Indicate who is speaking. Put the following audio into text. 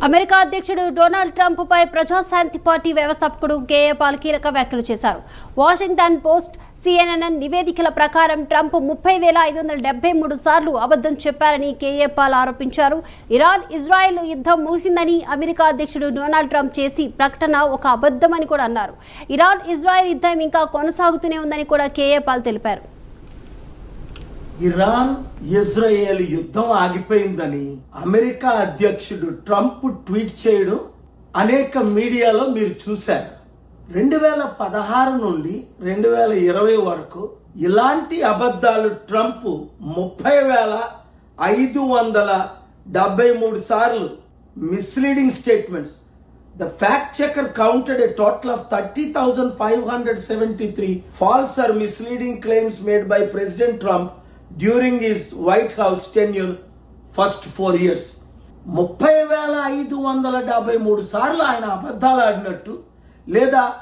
Speaker 1: America అధ్యక్షుడు Donald Trump పై Praja Shanti party వ్యవస్థాపకుడు KA Paul కీలక వ్యాఖ్యలు చేశారు. వాషింగ్టన్ పోస్ట్, CNN నివేదికల ప్రకారం ట్రంప్ 30,573 సార్లు అబద్ధం చెప్పారని కేఏ పాల్ ఆరోపించారు. ఇరాన్ ఇజ్రాయెల్ యుద్ధం ముగిసిందని అమెరికా అధ్యక్షుడు డొనాల్డ్ ట్రంప్ చేసి ప్రకటన ఒక అబద్ధమని కూడా అన్నారు. ఇరాన్ ఇజ్రాయెల్ యుద్ధం ఇంకా కొనసాగుతూనే ఉందని కూడా కేఏ పాల్ తెలిపారు.
Speaker 2: ఇరాన్ ఇజ్రాయెల్ యుద్ధం ఆగిపోయిందని అమెరికా అధ్యక్షుడు ట్రంప్ ట్వీట్ చేయడం అనేక మీడియాలో మీరు చూశారు. 2016 నుండి 2020 వరకు ఇలాంటి అబద్ధాలు ట్రంప్ 30,573 సార్లు misleading statements. The fact checker counted a total of 30,573 false or misleading claims made by President Trump during his White House tenure first 4 years. 30,573 సార్లు ఆయన అబద్ధాలు ఆడినట్టు లేదా